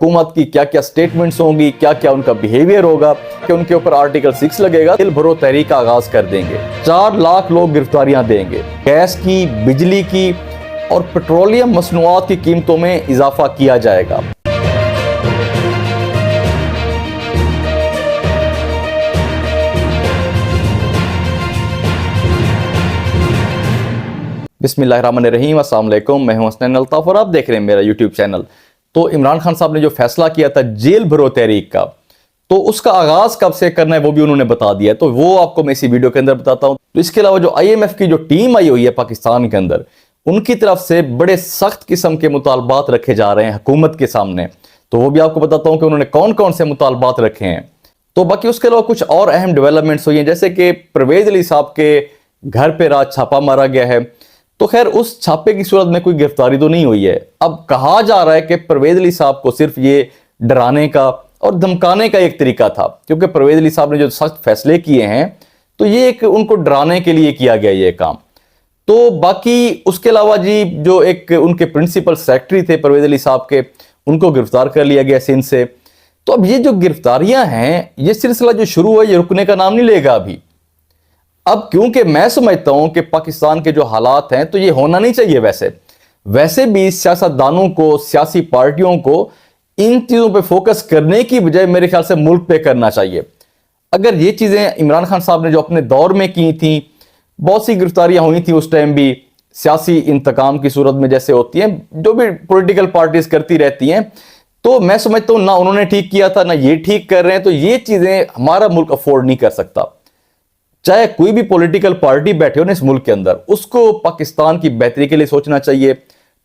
हुकूमत की क्या क्या स्टेटमेंट्स होंगी, क्या क्या उनका बिहेवियर होगा, कि उनके ऊपर आर्टिकल 6 लगेगा, दिल भरो तहरीक का आगाज कर देंगे। 4 लाख लोग गिरफ्तारियां देंगे। गैस की, बिजली की और पेट्रोलियम मसनूआत की कीमतों में इजाफा किया जाएगा। बिस्मिल्लाहिर्रहमानिर्रहीम, अस्सलाम वालेकुम। मैं हूं हसनैन अल्ताफ और आप देख रहे हैं मेरा यूट्यूब चैनल। तो इमरान खान साहब ने जो फैसला किया था जेल भरो तहरीक का, तो उसका आगाज कब से करना है वो भी उन्होंने बता दिया, तो वो आपको मैं इसी वीडियो के अंदर बताता हूं। तो इसके अलावा जो IMF की जो टीम आई हुई है पाकिस्तान के अंदर, उनकी तरफ से बड़े सख्त किस्म के मुतालबात रखे जा रहे हैं हुकूमत के सामने, तो वो भी आपको बताता हूं कि उन्होंने कौन कौन से मुतालबात रखे हैं। तो बाकी उसके अलावा कुछ और अहम डेवलपमेंट्स हुई हैं, जैसे कि परवेज अली साहब के घर पे रात छापा मारा गया है। तो खैर उस छापे की सूरत में कोई गिरफ्तारी तो नहीं हुई है। अब कहा जा रहा है कि परवेज अली साहब को सिर्फ ये डराने का और धमकाने का एक तरीका था, क्योंकि परवेज अली साहब ने जो सख्त फैसले किए हैं तो ये एक उनको डराने के लिए किया गया ये काम। तो बाकी उसके अलावा जी जो एक उनके प्रिंसिपल सेक्रेटरी थे परवेज अली साहब के, उनको गिरफ्तार कर लिया गया सिंध से। तो अब ये जो गिरफ्तारियां हैं, ये सिलसिला जो शुरू हुआ ये रुकने का नाम नहीं लेगा अभी। अब क्योंकि मैं समझता हूं कि पाकिस्तान के जो हालात हैं तो ये होना नहीं चाहिए। वैसे भी सियासतदानों को, सियासी पार्टियों को इन चीजों पे फोकस करने की बजाय मेरे ख्याल से मुल्क पे करना चाहिए। अगर ये चीजें इमरान खान साहब ने जो अपने दौर में की थी, बहुत सी गिरफ्तारियां हुई थी उस टाइम भी सियासी इंतकाम की सूरत में, जैसे होती हैं जो भी पॉलिटिकल पार्टीज करती रहती हैं, तो मैं समझता हूं ना उन्होंने ठीक किया था ना ये ठीक कर रहे हैं। तो ये चीजें हमारा मुल्क अफोर्ड नहीं कर सकता। चाहे कोई भी पॉलिटिकल पार्टी बैठे हो ना इस मुल्क के अंदर, उसको पाकिस्तान की बेहतरी के लिए सोचना चाहिए,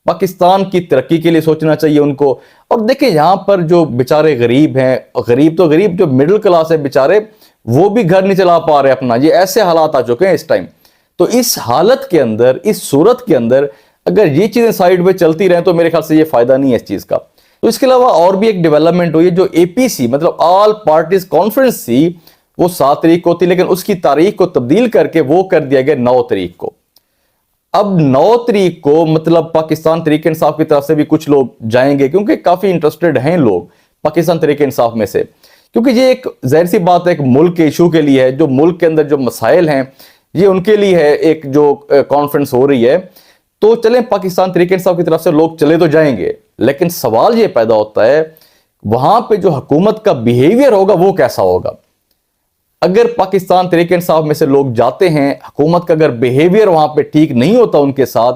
पाकिस्तान की तरक्की के लिए सोचना चाहिए उनको। और देखिए यहां पर जो बेचारे गरीब हैं, गरीब तो गरीब, जो मिडिल क्लास है बेचारे, वो भी घर नहीं चला पा रहे अपना। ये ऐसे हालात आ चुके हैं इस टाइम। तो इस हालत के अंदर, इस सूरत के अंदर अगर ये चीजें साइड में चलती रहें तो मेरे ख्याल से ये फायदा नहीं है इस चीज का। तो इसके अलावा और भी एक डेवलपमेंट हुई है, जो APC मतलब ऑल पार्टीज कॉन्फ्रेंस थी, वो 7 तारीख को थी, लेकिन उसकी तारीख को तब्दील करके वो कर दिया गया 9 तारीख को। अब 9 तारीख को मतलब पाकिस्तान तहरीक इंसाफ की तरफ से भी कुछ लोग जाएंगे, क्योंकि काफी इंटरेस्टेड हैं लोग पाकिस्तान तहरीक इंसाफ में से, क्योंकि ये एक जाहिर सी बात है एक मुल्क के इशू के लिए है, जो मुल्क के अंदर जो मसाइल हैं ये उनके लिए है, एक जो कॉन्फ्रेंस हो रही है। तो चलें पाकिस्तान तहरीक इंसाफ की तरफ से लोग चले तो जाएंगे, लेकिन सवाल ये पैदा होता है वहां पे जो हुकूमत का बिहेवियर होगा वो कैसा होगा। अगर पाकिस्तान तहरीक इंसाफ में से लोग जाते हैं, हुकूमत का अगर बिहेवियर वहां पे ठीक नहीं होता उनके साथ,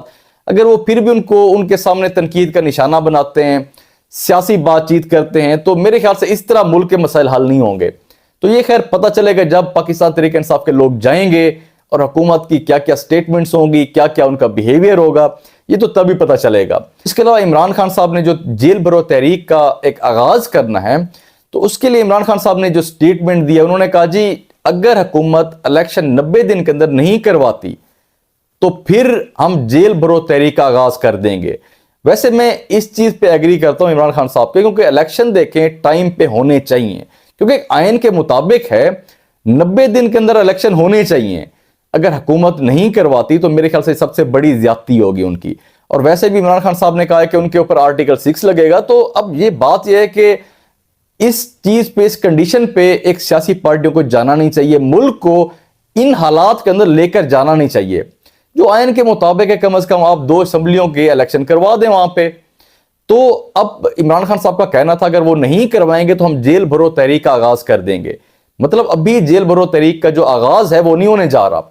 अगर वो फिर भी उनको उनके सामने तनकीद का निशाना बनाते हैं, सियासी बातचीत करते हैं, तो मेरे ख्याल से इस तरह मुल्क के मसाइल हल नहीं होंगे। तो ये खैर पता चलेगा जब पाकिस्तान तहरीक इंसाफ के लोग जाएंगे और हुकूमत की क्या क्या स्टेटमेंट्स होंगी, क्या क्या उनका बिहेवियर होगा, ये तो तभी पता चलेगा। इसके अलावा इमरान खान साहब ने जो जेल भरो तहरीक का एक आगाज करना है, तो उसके लिए इमरान खान साहब ने जो स्टेटमेंट दिया, उन्होंने कहा जी अगर हुकूमत इलेक्शन 90 दिन के अंदर नहीं करवाती तो फिर हम जेल भरो तहरीक का आगाज कर देंगे। वैसे मैं इस चीज पे एग्री करता हूं इमरान खान साहब पे, क्योंकि इलेक्शन देखें टाइम पे होने चाहिए, क्योंकि आयन के मुताबिक है 90 दिन के अंदर इलेक्शन होने चाहिए। अगर हुकूमत नहीं करवाती तो मेरे ख्याल से सबसे बड़ी ज्यादती होगी उनकी। और वैसे भी इमरान खान साहब ने कहा है कि उनके ऊपर आर्टिकल 6 लगेगा। तो अब ये बात यह है कि इस चीज पे, इस कंडीशन पे एक सियासी पार्टियों को जाना नहीं चाहिए, मुल्क को इन हालात के अंदर लेकर जाना नहीं चाहिए। जो आयन के मुताबिक है कम से कम आप 2 असेंबलियों के इलेक्शन करवा दें वहां पे। तो अब इमरान खान साहब का कहना था अगर वो नहीं करवाएंगे तो हम जेल भरो तहरीक का आगाज कर देंगे। मतलब अभी जेल भरो तहरीक का जो आगाज है वो नहीं होने जा रहा।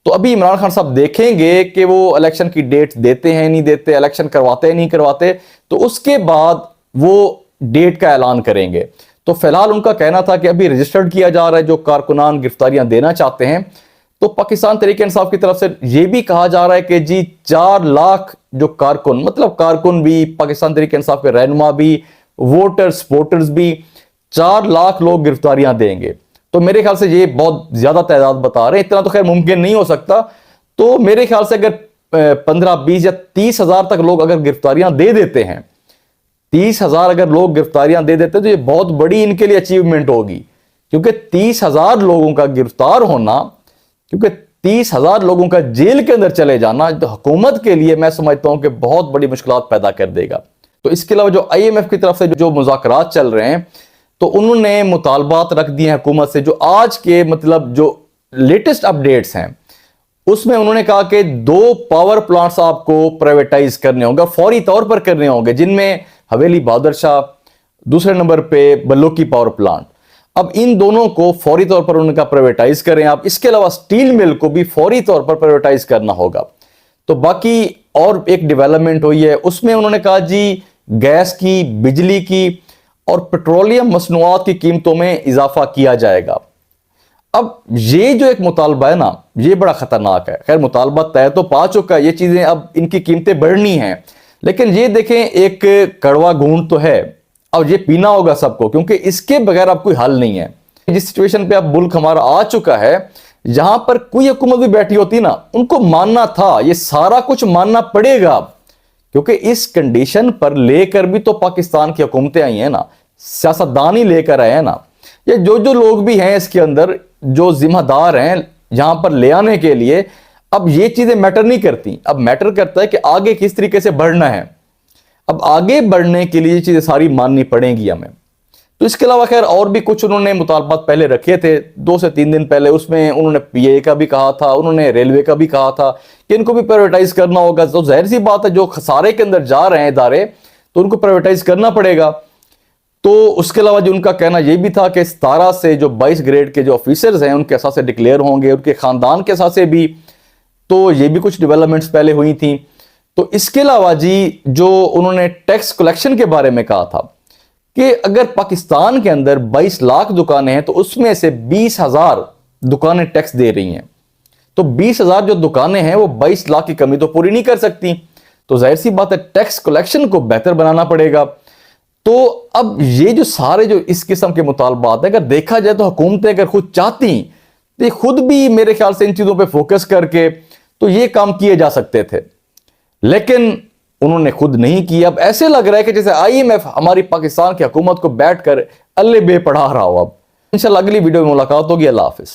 तो अभी इमरान खान साहब देखेंगे कि वो इलेक्शन की डेट देते हैं नहीं देते, इलेक्शन करवाते हैं नहीं करवाते, तो उसके बाद वो डेट का ऐलान करेंगे। तो फिलहाल उनका कहना था कि अभी रजिस्टर्ड किया जा रहा है जो कारकुनान गिरफ्तारियां देना चाहते हैं। तो पाकिस्तान तहरीक इंसाफ की तरफ से यह भी कहा जा रहा है कि जी 4 लाख जो कारकुन, मतलब कारकुन भी, पाकिस्तान तहरीक इंसाफ के रहनुमा भी, वोटर्स सपोर्टर्स भी, 4 लाख लोग गिरफ्तारियां देंगे। तो मेरे ख्याल से ये बहुत ज्यादा तादाद बता रहे हैं, इतना तो खैर मुमकिन नहीं हो सकता। तो मेरे ख्याल से अगर 15, 20 या 30 हजार तक लोग अगर गिरफ्तारियां दे देते हैं, 30,000 अगर लोग गिरफ्तारियां दे देते तो ये बहुत बड़ी इनके लिए अचीवमेंट होगी, क्योंकि 30,000 लोगों का गिरफ्तार होना, क्योंकि 30,000 लोगों का जेल के अंदर चले जाना तो हुकूमत के लिए मैं समझता हूं कि बहुत बड़ी मुश्किलात पैदा कर देगा। تو اس کے علاوہ جو IMF کی طرف سے جو مذاکرات چل رہے ہیں تو انہوں نے مطالبات رکھ دیے ہیں حکومت سے، جو آج کے مطلب جو لیٹسٹ اپڈیٹس ہیں اس میں انہوں نے کہا کہ 2 پاور پلانٹس آپ کو پرائیویٹائز کرنے ہوں گے، فوری طور پر کرنے ہوں گے، جن میں حویلی بہادر شاہ، دوسرے نمبر پہ بلوکی پاور پلانٹ۔ اب ان دونوں کو فوری طور پر انہوں نے کہا پرائیویٹائز کریں آپ، اس کے علاوہ سٹیل مل کو بھی فوری طور پر پرائیویٹائز کرنا ہوگا۔ تو باقی اور ایک ڈیولپمنٹ ہوئی ہے، اس میں انہوں نے کہا جی گیس کی، بجلی کی اور پیٹرولیم مصنوعات کی قیمتوں میں اضافہ کیا جائے گا۔ اب یہ جو ایک مطالبہ ہے نا، یہ بڑا خطرناک ہے۔ خیر مطالبہ طے تو پا چکا ہے، یہ چیزیں اب ان کی قیمتیں بڑھنی ہیں، لیکن یہ دیکھیں ایک کڑوا گھونٹ تو ہے، اب یہ پینا ہوگا سب کو، کیونکہ اس کے بغیر اب کوئی حل نہیں ہے۔ جس سچویشن پہ اب ملک ہمارا آ چکا ہے، جہاں پر کوئی حکومت بھی بیٹھی ہوتی نا، ان کو ماننا تھا، یہ سارا کچھ ماننا پڑے گا، کیونکہ اس کنڈیشن پر لے کر بھی تو پاکستان کی حکومتیں آئی ہیں نا، سیاستدان ہی لے کر آئے ہیں نا، یہ جو لوگ بھی ہیں اس کے اندر جو ذمہ دار ہیں یہاں پر لے آنے کے لیے، اب یہ چیزیں میٹر نہیں کرتی، اب میٹر کرتا ہے کہ آگے کس طریقے سے بڑھنا ہے۔ اب آگے بڑھنے کے لیے یہ چیزیں ساری ماننی پڑیں گی ہمیں۔ تو اس کے علاوہ خیر اور بھی کچھ انہوں نے مطالبات پہلے رکھے تھے 2 سے 3 دن پہلے، اس میں انہوں نے PA کا بھی کہا تھا، انہوں نے ریلوے کا بھی کہا تھا کہ ان کو بھی پرائیویٹائز کرنا ہوگا۔ تو ظاہر سی بات ہے جو خسارے کے اندر جا رہے ہیں ادارے تو ان کو پرائیویٹائز کرنا پڑے گا۔ تو اس کے علاوہ جو ان کا کہنا یہ بھی تھا کہ 17 سے جو 22 گریڈ کے جو آفیسرز ہیں ان کے اثاثے ڈکلیئر ہوں گے، ان کے خاندان کے اثاثے بھی، تو یہ بھی کچھ ڈیولپمنٹس پہلے ہوئی تھیں۔ تو اس کے علاوہ جی جو انہوں نے ٹیکس کلیکشن کے بارے میں کہا تھا کہ اگر پاکستان کے اندر 22 لاکھ دکانیں ہیں تو اس میں سے 20,000 دکانیں ٹیکس دے رہی ہیں، تو 20,000 جو دکانیں ہیں وہ 22 لاکھ کی کمی تو پوری نہیں کر سکتی، تو ظاہر سی بات ہے ٹیکس کلیکشن کو بہتر بنانا پڑے گا۔ تو اب یہ جو سارے جو اس قسم کے مطالبات ہیں، اگر دیکھا جائے تو حکومتیں اگر خود چاہتی تو خود بھی میرے خیال سے ان چیزوں پہ فوکس کر کے تو یہ کام کیے جا سکتے تھے، لیکن انہوں نے خود نہیں کیا۔ اب ایسے لگ رہا ہے کہ جیسے IMF ہماری پاکستان کی حکومت کو بیٹھ کر اللہ بے پڑھا رہا ہو۔ اب انشاءاللہ اگلی ویڈیو میں ملاقات ہوگی۔ اللہ حافظ۔